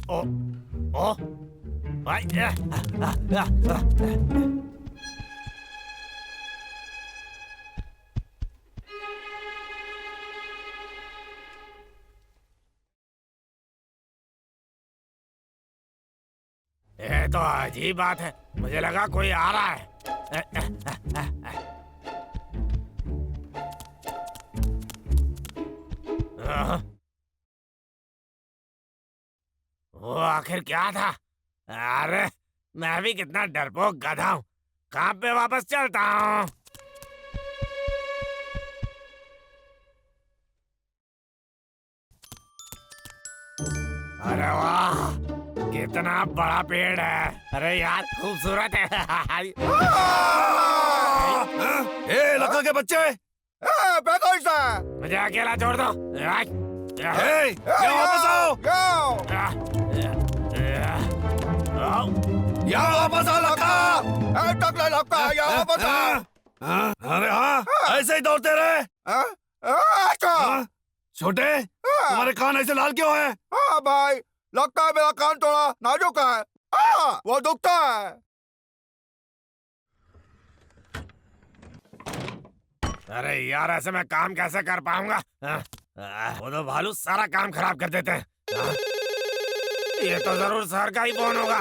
ओ ओ भाई ये तो अजीब बात है, मुझे लगा कोई आ रहा है। वो आखिर क्या था? अरे मैं भी कितना डरपोक गधा हूँ। काम पे वापस चलता हूँ। अरे वाह, कितना बड़ा पेड़ है। अरे यार खूबसूरत है। ए लका के बच्चे, मुझे अकेला छोड़ दो। यहाँ वापस आओ, यहाँ वापस आओ लका। अरे हाँ, ऐसे ही दौड़ते रहे। छोटे, तुम्हारे कान ऐसे लाल क्यों है? हाँ भाई, लगता है मेरा कान थोड़ा नाजुक है। वो दुखता है। अरे यार ऐसे मैं काम कैसे कर पाऊंगा? वो तो भालू सारा काम खराब कर देते हैं। ये तो जरूर सर का ही फोन होगा।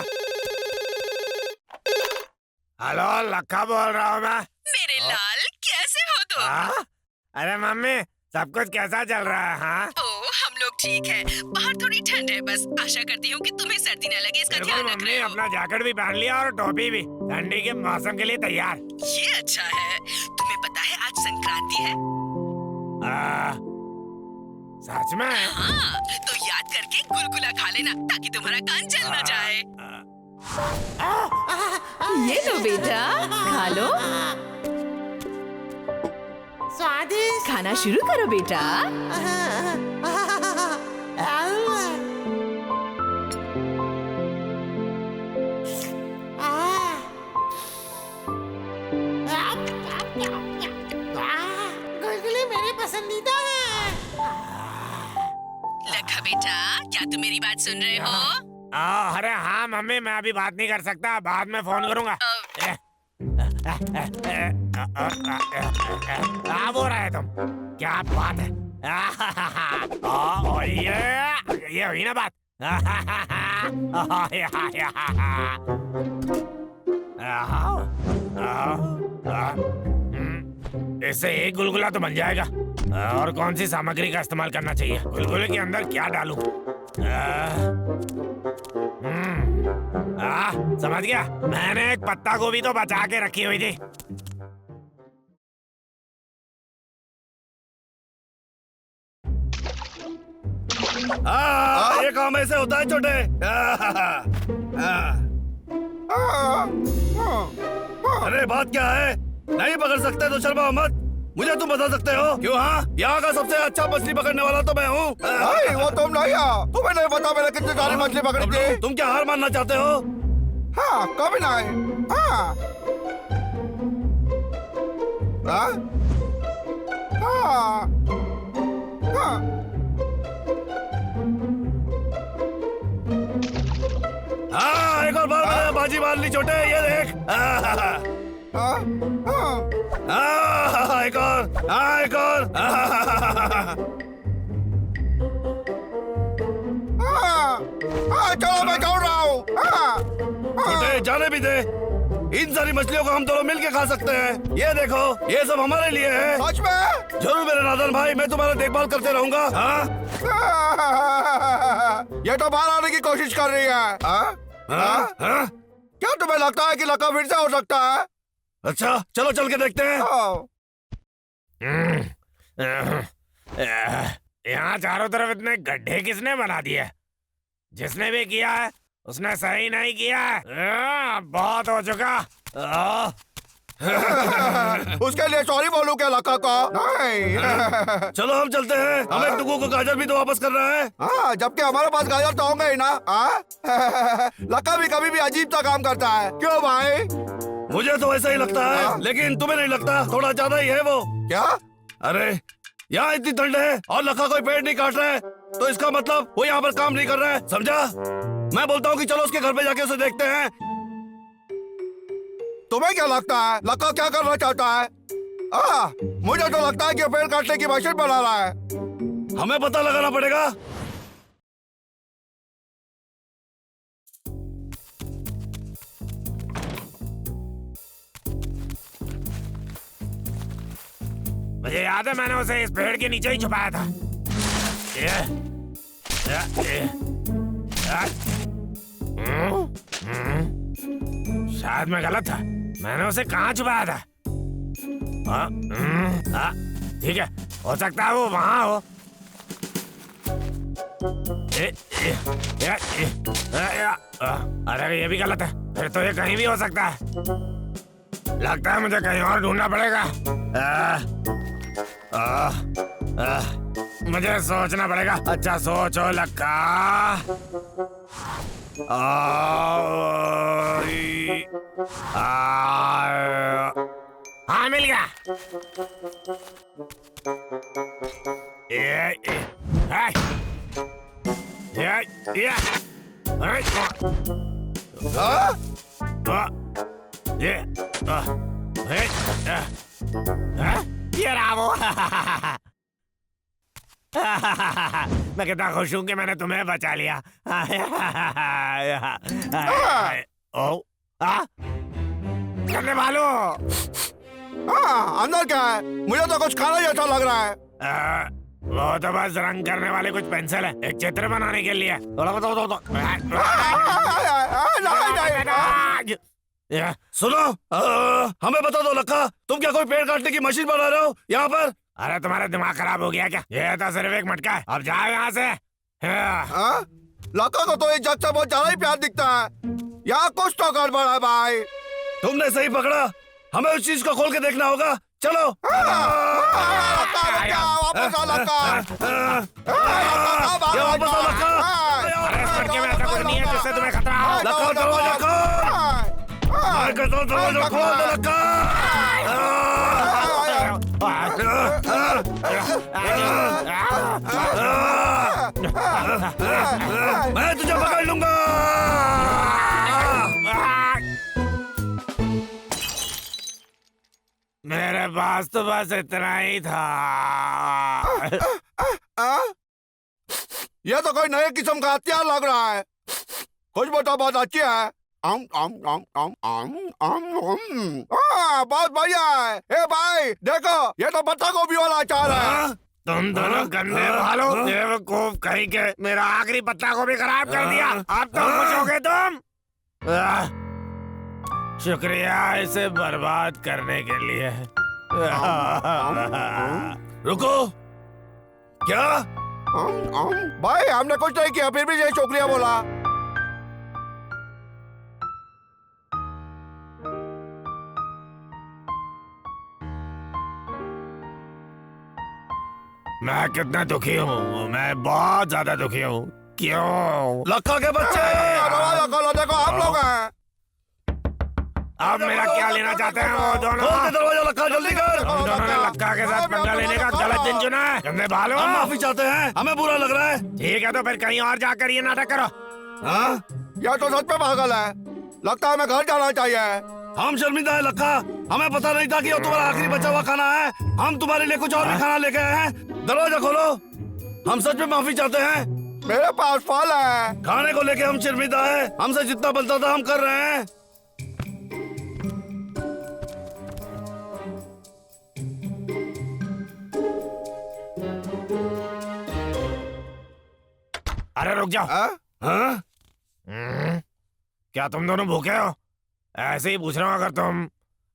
हेलो, लक्का बोल रहा हूँ मैं। मेरे लाल, कैसे हो तुम? अरे मम्मी, सब कुछ कैसा चल रहा है? हाँ हम लोग ठीक है। बाहर थोड़ी ठंड है, बस आशा करती हूँ कि तुम्हें सर्दी न लगे, इसका ध्यान रख मम्मी, रहे हो। अपना जैकेट भी पहन लिया और टोपी भी। ठंडी के मौसम के लिए तैयार। ये अच्छा है। तुम्हें पता है आज संक्रांति है? सच में? हाँ, तो याद करके गुलगुला खा लेना ताकि तुम्हारा कान जल न जाए। ये लो बेटा, खा लो। स्वादिष्ट। खाना शुरू करो बेटा। गुलगुले मेरे पसंदीदा हैं। लखा बेटा, क्या तुम मेरी बात सुन रहे हो? अरे हाँ मम्मी, मैं अभी बात नहीं कर सकता, बाद में फोन करूंगा। क्या बोल रहे तुम? क्या बात है? ये हुई ना बात। इससे एक गुलगुला तो बन जाएगा। और कौन सी सामग्री का इस्तेमाल करना चाहिए? गुलगुले के अंदर क्या डालूं? समझ गया। मैंने एक पत्ता गोभी तो बचा के रखी हुई थी। ये काम ऐसे होता है छोटे। अरे बात क्या है? नहीं पकड़ सकते तो शर्माओ मत। मुझे तुम बता सकते हो क्यों? हाँ, यहाँ का सबसे अच्छा मछली पकड़ने वाला तो मैं हूँ। नहीं, वो तुम नहीं हो। तुम्हें नहीं पता मैंने कितनी सारी मछली पकड़ी थी। तुम क्या हार मानना चाहते हो? हाँ, कभी नहीं। हाँ हाँ हाँ हाँ। हाँ, एक और बार मैंने बाजी मार ली छोटे। ये देख। एक और। एक और। चलो मैं छोड़ रहा हूँ। छोटे, जाने भी दे। इन सारी मछलियों को हम दोनों मिलके खा सकते हैं। ये देखो, ये सब हमारे लिए है। सच में? जरूर मेरे नादन भाई, मैं तुम्हारा देखभाल करते रहूंगा। हाँ? ये तो बाहर आने की कोशिश कर रही है। हाँ? क्या तुम्हें लगता है कि लका फिर से हो सकता है? अच्छा, चलो चल के देखते हैं। यहाँ चारों तरफ इतने गड्ढे किसने बना दिए? जिसने भी किया है उसने सही नहीं किया है। बहुत हो चुका। उसके लिए सॉरी बोलूं क्या लका को? नहीं। चलो हम चलते हैं। हमें टुकू को गाजर भी तो वापस करना है। हाँ, जबकि हमारे पास गाजर तो होंगे ही ना। लका भी कभी भी अजीब सा काम करता है। क्यों भाई? मुझे तो ऐसा ही लगता है, लेकिन तुम्हें नहीं लगता? थोड़ा ज्यादा ही है वो। क्या? अरे यहाँ इतनी ठंड है और लखा कोई पेड़ नहीं काट रहा है, तो इसका मतलब वो यहाँ पर काम नहीं कर रहा है, समझा? मैं बोलता हूँ कि चलो उसके घर पे जाके उसे देखते हैं। तुम्हें क्या लगता है लक्का क्या करना चाहता है? मुझे तो लगता है कि पेड़ काटने की मशीन बना रहा है। हमें पता लगाना पड़ेगा। मुझे याद है मैंने उसे इस पेड़ के नीचे ही छुपाया था। शायद मैं गलत था, मैंने उसे कहाँ छुपाया था? ठीक है, हो सकता है वो वहाँ हो। अरे ये भी गलत है, फिर तो ये कहीं भी हो सकता है। लगता है मुझे कहीं और ढूंढना पड़ेगा। मुझे सोचना पड़ेगा। अच्छा सोचो लक्का। हाँ मिल गया। ये रहा वो। मैं कितना खुश हूँ कि मैंने तुम्हें बचा लिया। ओ, करने वालों। अंदर क्या है? मुझे तो कुछ खाना जैसा लग रहा है। वो तो बस रंग करने वाले कुछ पेंसिल है, एक चित्र बनाने के लिए। सुनो, हमें बता दो लक्का, तुम क्या कोई पेड़ काटने की मशीन बना रहे हो यहाँ पर? अरे तुम्हारा दिमाग खराब हो गया क्या? ये तो सिर्फ एक मटका है, अब जाओ यहाँ से। लक्का को तो इस जग से बहुत ज्यादा ही प्यार दिखता है। यहाँ कुछ तो गड़बड़ है भाई। तुमने सही पकड़ा, हमें उस चीज को खोल के देखना होगा। चलो। वापस आ लक्का। वापस आ लक्का। अरे इस मटके में ऐसा कुछ नहीं है जिससे तुम्हें खतरा हो। लक्का दरवाजा खोल। मैं कहता हूँ दरवाजा खोल दे लक्का। मैं तुझे पकड़ लूंगा। मेरे पास तो बस इतना ही था। ये तो कोई नए किस्म का हथियार लग रहा है। कुछ बता, बहुत अच्छी है। बहुत बढ़िया है। ए भाई देखो, ये तो पत्ता गोभी वाला अचार है। तुम दोनों गंदे भालो, बेवकूफ कहीं के, मेरा आखिरी पत्ता को भी खराब कर दिया। अब तो खुश हो गए तुम? शुक्रिया इसे बर्बाद करने के लिए। रुको, क्या? भाई हमने कुछ नहीं किया, फिर भी ये शुक्रिया बोला। मैं कितना दुखी हूँ, मैं बहुत ज्यादा दुखी हूँ। क्यों? लक्का के बच्चे। देखो आप लोग हैं। अब मेरा क्या लेना चाहते हैं वो दोनों? खोल दे दरवाजा लक्का, जल्दी कर। तुम दोनों ने लक्का के साथ पंगा लेने का गलत दिन चुना है। गंदे भालो। हम माफी चाहते हैं, हमें बुरा लग रहा है। ठीक है तो फिर कहीं और जाकर ये नाटक करो। हाँ? यह तो सच में पागल है। लगता है हमें घर जाना चाहिए। हम शर्मिंदा है लक्का, हमें पता नहीं था कि ये तुम्हारा आखिरी बचा हुआ खाना है। हम तुम्हारे लिए कुछ और भी खाना लेके आए हैं। दरवाजा खोलो, हम सच में माफी चाहते हैं। मेरे पास फल है। खाने को लेके हम शर्मिंदा है, हमसे जितना बनता था हम कर रहे हैं। अरे रुक जाओ। हाँ? क्या तुम दोनों भूखे हो? ऐसे ही पूछ रहा हूँ, अगर तुम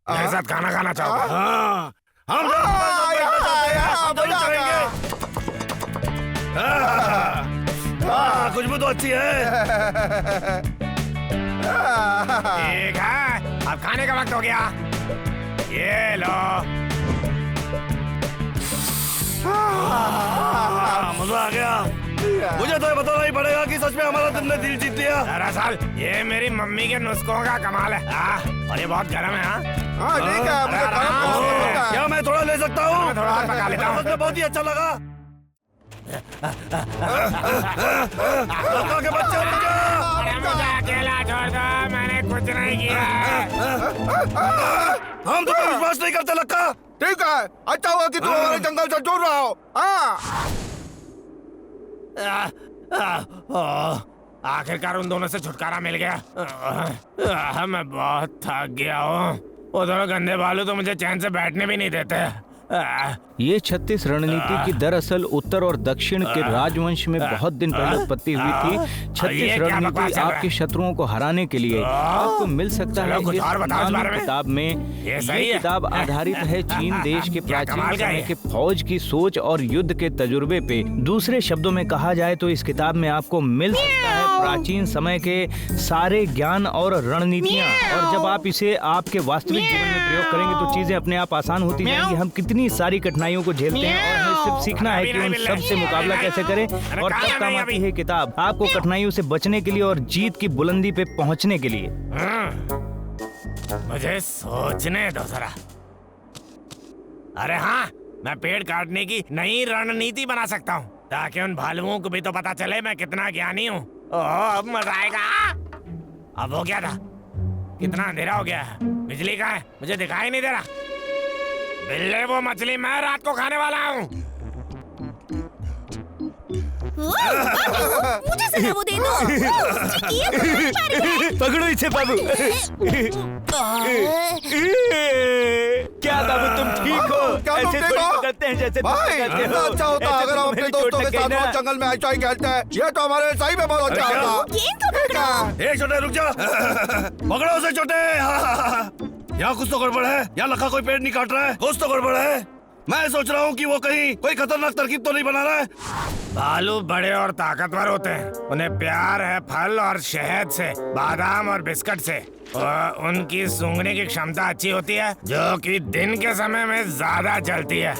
मेरे साथ खाना खाना चाहोगे। हाँ, हम खुशबू तो अच्छी है। ठीक है, अब खाने का वक्त हो गया। ये लो। मजा आ गया। मुझे तो ये बताना ही पड़ेगा कि सच में हमारा तुमने दिल जीत लिया। दरअसल ये मेरी मम्मी के नुस्खों का कमाल है। और ये बहुत गर्म है। हाँ हाँ ठीक है, मुझे गरम पसंद है। क्या मैं थोड़ा ले सकता हूँ? मैं थोड़ा और पका लेता हूँ। मुझे बहुत ही अच्छा लगा। लड़का के बच्चे रुक जा। अरे मुझे अकेला छोड़ दो, मैंने कुछ नहीं किया है। हम तुम पर विश्वास नहीं करते लड़का। ठीक है, अच्छा हुआ कि तुम हमारे जंगल से दूर रहो। हाँ आखिरकार उन दोनों से छुटकारा मिल गया। मैं बहुत थक गया हूँ। वो दोनों गंदे भालू तो मुझे चैन से बैठने भी नहीं देते। ये 36 रणनीति की दरअसल उत्तर और दक्षिण के राजवंश में बहुत दिन पहले उत्पत्ति हुई थी। 36 ये क्या बकवास रणनीति चल रहा है? आपके शत्रुओं को हराने के लिए आपको मिल सकता चलो है। कुछ इस और बताओ इस बारे में। किताब में ये सही ये है। किताब आधारित है चीन देश के क्या प्राचीन कमाल का समय है। के फौज की सोच और युद्ध के तजुर्बे पे। दूसरे शब्दों में कहा जाए तो इस किताब में आपको मिल सकता है प्राचीन समय के सारे ज्ञान और रणनीतियाँ। और जब आप इसे आपके वास्तविक जीवन में प्रयोग करेंगे तो चीजें अपने आप आसान होती जाएंगी। हम कितनी सारी कठिनाइयों को झेलते हैं और हमें सिर्फ सीखना है कि उन सब से मुकाबला कैसे करें। और तब काम आती है किताब आपको कठिनाइयों से बचने के लिए और जीत की बुलंदी पे पहुंचने के लिए। मुझे सोचने दो जरा। अरे हाँ, मैं पेड़ काटने की नई रणनीति बना सकता हूँ ताकि उन भालुओं को भी तो पता चले मैं कितना ज्ञानी हूँ। ओह, अब मजा आएगा। अब हो गया था, कितना अंधेरा हो गया है। बिजली कहाँ है? मुझे दिखाई नहीं दे रहा। बिल्ले, वो मछली मैं रात को खाने वाला हूँ। मुझे सजा वो दे दो। पकड़ो इसे बाबू। क्या बाबू तुम ठीक हो? क्या तुम ऐसे ठीक थोड़ी हो? पकड़ते हैं जैसे तुम भाई, पकड़ते इतना हो। अच्छा होता ऐसे अगर तो हम अपने मेरी दोस्तों चोट के लग गई साथ ना। रोज जंगल में ऐसा ही खेलते हैं। ये तो हमारे सही में बहुत अच्छा होता। गेंद को ठीक है। ए छोटे रुक जा। पकड़ो उसे छोटे। यहाँ कुछ तो गड़बड़ है। यहाँ लखा कोई पेड़ नहीं काट रहा है। कुछ तो गड़बड़ है। मैं सोच रहा हूँ कि वो कहीं कोई खतरनाक तरकीब तो नहीं बना रहा है। भालू बड़े और ताकतवर होते हैं। उन्हें प्यार है फल और शहद से, बादाम और बिस्कुट से। और उनकी सूंघने की क्षमता अच्छी होती है जो कि दिन के समय में ज्यादा चलती है।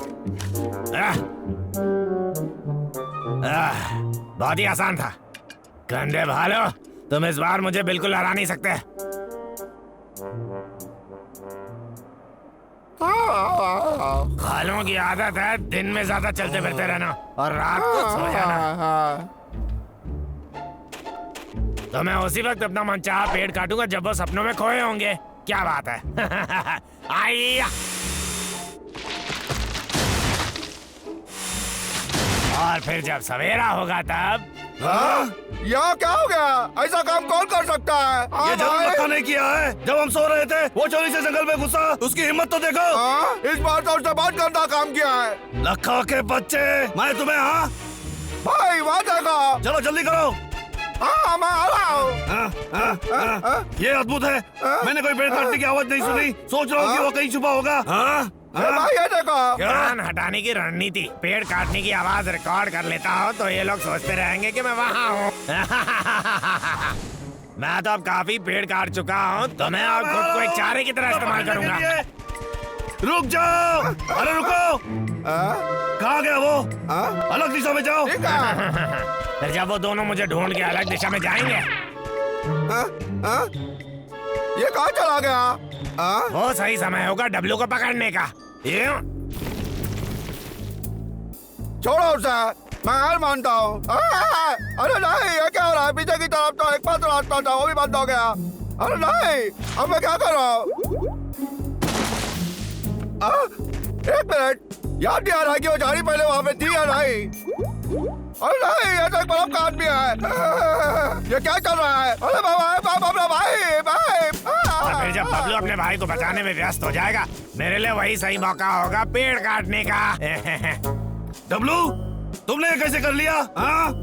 बहुत ही आसान था। गंदे भालू, तुम इस बार मुझे बिल्कुल हरा नहीं सकते। भालुओं की आदत है दिन में ज्यादा चलते फिरते रहना और रात को सो जाना। तो मैं उसी वक्त अपना मनचाहा पेड़ काटूंगा जब वो सपनों में खोए होंगे। क्या बात है? आइया। और फिर जब सवेरा होगा तब यहाँ क्या हो गया? ऐसा काम कौन कर सकता है? हाँ ये जरूर भाई। लखा ने किया है। जब हम सो रहे थे वो चोरी से जंगल में घुसा। उसकी हिम्मत तो देखो। हाँ, इस बार तो उसने बहुत गंदा काम किया है। लखा के बच्चे, मैं तुम्हें हाँ भाई वहाँ देखो। चलो जल्दी करो। हाँ मैं आ रहा हूँ। ये अद्भुत है। मैंने कोई पेड़ काटने की आवाज नहीं सुनी। सोच रहा हूँ कि वो कहीं छुपा होगा। भाई ये देखो। कान हटाने की रणनीति, पेड़ काटने की आवाज रिकॉर्ड कर लेता हूँ तो ये लोग सोचते रहेंगे कि मैं वहाँ हूँ। मैं तो अब काफी पेड़ काट चुका हूँ तो मैं और खुद को एक चारे की तरह इस्तेमाल करूंगा। रुक जाओ। अरे रुको। कहाँ गया वो? अलग दिशा में जाओ। ठीक है। फिर जब वो दोनों मुझे ढूंढ के अलग दिशा में जाएंगे, ये कहाँ चला गया? वो सही समय होगा डब्लू को पकड़ने का। ये छोड़ो उसे, मैं हार मानता हूँ। अरे नहीं, ये क्या हो रहा है? पीछे की तरफ तो एक मात्र रास्ता था, वो भी बंद हो गया। अरे नहीं, अब मैं क्या करूँ? एक मिनट, याद नहीं आ रहा कि वो झाड़ी पहले वहाँ पे थी या नहीं। अरे नहीं, ये तो एक बर्फ का आदमी है। ये क्या चल रहा है? अरे भाई। और फिर जब बबलू अपने भाई को बचाने में व्यस्त हो जाएगा, मेरे लिए वही सही मौका होगा पेड़ काटने का। डब्लू, तुमने ये कैसे कर लिया? हाँ?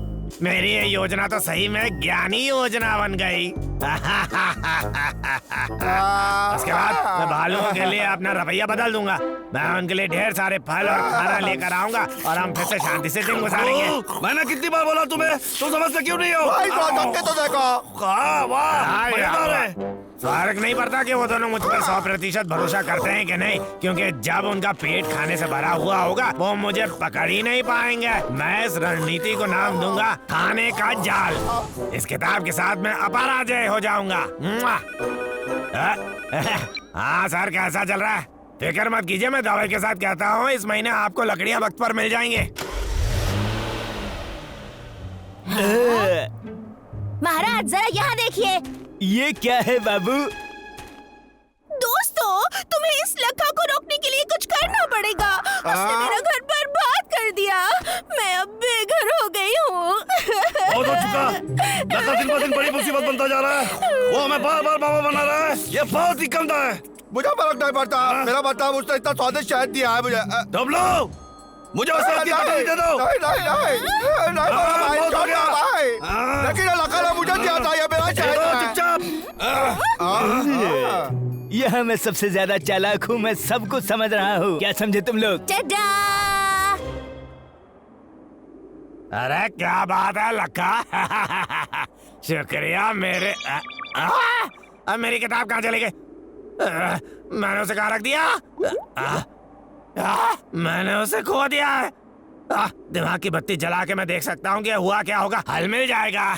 मेरी ये योजना तो सही में ज्ञानी योजना बन गई। उसके बाद मैं भालुओं के लिए अपना रवैया बदल दूंगा। मैं उनके लिए ढेर सारे फल और खाना लेकर आऊंगा और हम फिर से शांति से दिन गुजारेंगे। मैंने कितनी बार बोला तुम्हें, तुम समझते क्यों नहीं हो? भाई थोड़ा धक्के तो देखो। वाह, मजेदार है। फर्क नहीं पड़ता कि वो दोनों मुझ पर 100% भरोसा करते हैं कि नहीं, क्योंकि जब उनका पेट खाने से भरा हुआ होगा वो मुझे पकड़ ही नहीं पाएंगे। मैं इस रणनीति को नाम दूंगा खाने का जाल। इस किताब के साथ मैं अपराजय हो जाऊंगा। हाँ सर, कैसा चल रहा है? फिक्र मत कीजिए, मैं दवाई के साथ कहता हूँ इस महीने आपको लकड़ियाँ वक्त पर मिल जाएंगे। महाराज जरा यहाँ देखिए। ये क्या है बाबू? दोस्तों, तुम्हें इस लखा को रोकने के लिए कुछ करना पड़ेगा। उसने मेरा घर बर्बाद कर दिया। मैं अब बेघर हो गई हूँ। बहुत हो चुका। लखा दिन ब दिन बड़ी मुसीबत बनता जा रहा है। वो हमें बार बार मामा बना रहा है। ये बहुत ही गंदा है। मुझे फर्क नहीं पड़ता। मेरा मतलब उसने इतना स्वादिष्ट शहद दिया है मुझे। डब्लू, मुझे उसे आदि कटोरी दे दो। नहीं भाई, बहुत हो गया। भाई। लेकिन ये लखा ने मुझे दिया था, ये मेरा शहद है। चुपचाप। यहाँ मैं सबसे ज्यादा चालाक हूँ, मैं सब कुछ समझ रहा हूँ। क्या समझे तुम लोग? टडा! अरे क्या बात है लक्का। शुक्रिया मेरे अब मेरी किताब कहाँ चली गई? मैंने उसे कहाँ रख दिया? मैंने उसे खो दिया है। दिमाग की बत्ती जला के मैं देख सकता हूँ कि हुआ क्या होगा। हल मिल जाएगा।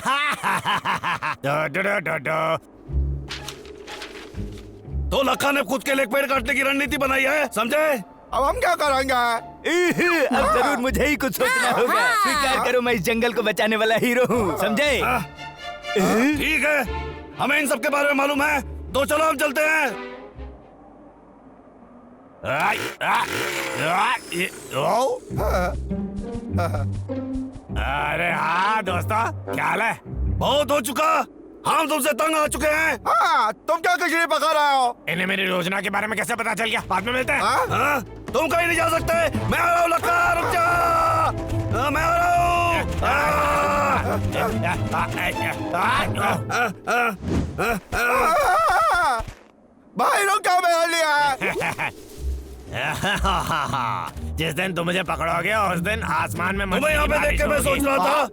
तो लखा ने खुद के लिए पेड़ काटने की रणनीति बनाई है, समझे? अब हम क्या करेंगे? अब जरूर मुझे ही कुछ सोचना होगा। स्वीकार करो, मैं इस जंगल को बचाने वाला हीरो हूँ, समझे? ठीक है, हमें इन सब के बारे में मालूम है, तो चलो हम चलते हैं। अरे हाँ दोस्तों, क्या हाल है? बहुत हो चुका, हम तुमसे तंग आ चुके हैं। हाँ, तुम क्या खिचड़ी पका रहे हो? इन्हें मेरी योजना के बारे में कैसे पता चल गया? बाद में मिलते हैं। हाँ? तुम कहीं नहीं जा सकते। मैं आ रहा हूँ लखा, रुक जा। मैं आ रहा हूँ। भाई रुक जाओ, मेरा लिया है। जिस दिन तुम मुझे पकड़ोगे उस दिन आसमान में तुम्हें यहाँ पे देख के मैं सोच रहा था,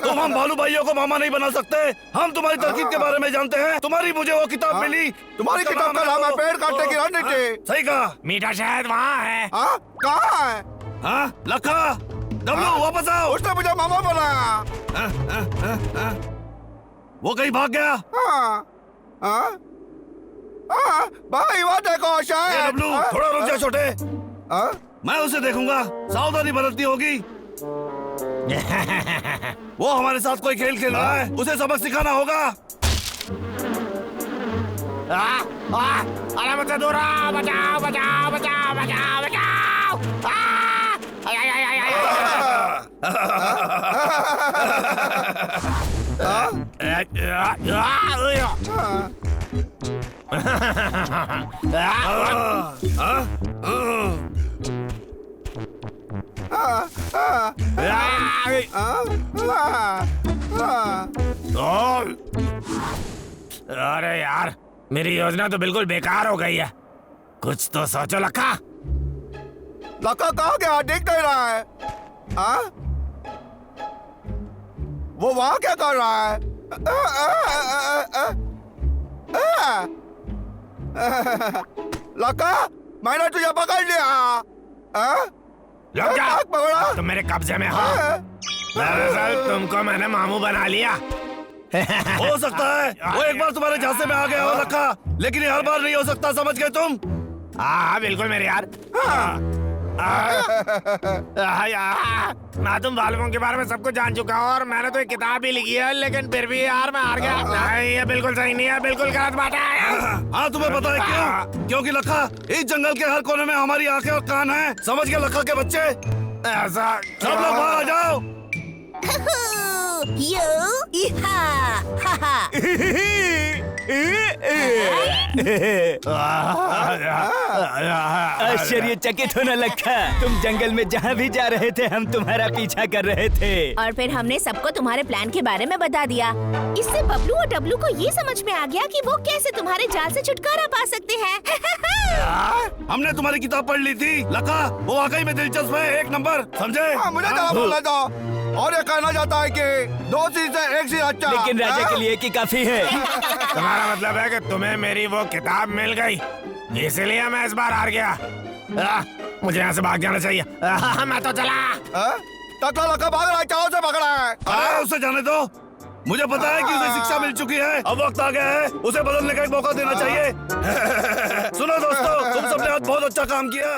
तुम हम भालू भाइयों को मामा नहीं बना सकते। हम तुम्हारी तरकीब के बारे में जानते हैं। तुम्हारी मुझे वो किताब मिली। तुम्हारी किताब का नाम है पेड़ काटने की रणनीति। सही कहा। मीठा शहद वहाँ है। हाँ, कहाँ है? हाँ लखा, डब्लू वापस आओ। उसने मुझे मामा बनाया। वो कहीं भाग गया। हाँ, हाँ, हाँ, भाई वो देखो ए, शायद। डब्लू थोड़ा रुक जा छोटे, हाँ? मैं उसे देखूंगा। सावधानी बरतनी होगी। वो हमारे साथ कोई खेल खेल रहा है, उसे सबक सिखाना होगा। अरे मुझसे दूर रहो, बचाओ बचाओ बचाओ बचाओ बचाओ। आय, आय, आय, आय, आय। अरे यार, मेरी योजना तो बिल्कुल बेकार हो गई है। कुछ तो सोचो लक्का। लका कहाँ गया? दिख नहीं रहा है। हाँ? वो वहाँ क्या कर रहा है? लका, मैंने तुझे पकड़ लिया। लग जा, पकड़ा। तुम मेरे कब्जे में हो। दरअसल तुमको मैंने मामू बना लिया। हो सकता है वो एक बार तुम्हारे झांसे में आ गया हो लखा, लेकिन ये हर बार नहीं हो सकता, समझ गए तुम? हाँ बिल्कुल मेरे यार। मैं तुम बालकों के बारे में सब कुछ जान चुका हूँ और मैंने तो एक किताब भी लिखी है, लेकिन फिर भी यार मैं हार गया। नहीं, ये बिल्कुल सही नहीं है, बिल्कुल गलत बात है। हाँ तुम्हें पता है क्यों? क्योंकि लखा, इस जंगल के हर कोने में हमारी आंखें और कान हैं, समझ गए लखा के बच्चे? ऐसा सब लोग बाहर आ जाओ। आश्चर्यचकित होने लगा। तुम जंगल में जहाँ भी जा रहे थे हम तुम्हारा पीछा कर रहे थे, और फिर हमने सबको तुम्हारे प्लान के बारे में बता दिया। इससे बबलू और डब्लू को ये समझ में आ गया कि वो कैसे तुम्हारे जाल से छुटकारा पा सकते हैं। हमने तुम्हारी किताब पढ़ ली थी लखा, वो वाकई में दिलचस्प है, एक नंबर, समझे? मुझे क्या बोलना था? और ये कहना चाहता है कि दो चीज से एक चीज अच्छा। लेकिन राजा के लिए एक ही काफी है। तुम्हारा मतलब है कि तुम्हें मेरी वो किताब मिल गई, इसलिए मैं इस बार हार गया। मुझे यहाँ से भाग जाना चाहिए। मैं तो चला। तकला लका भाग रहा है, चारों से पकड़ा है। अरे उसे जाने दो, मुझे पता है कि उसे शिक्षा मिल चुकी है, अब वक्त आ गया है उसे बदलने का एक मौका देना चाहिए। सुनो दोस्तों, तुम सबने आज बहुत अच्छा काम किया।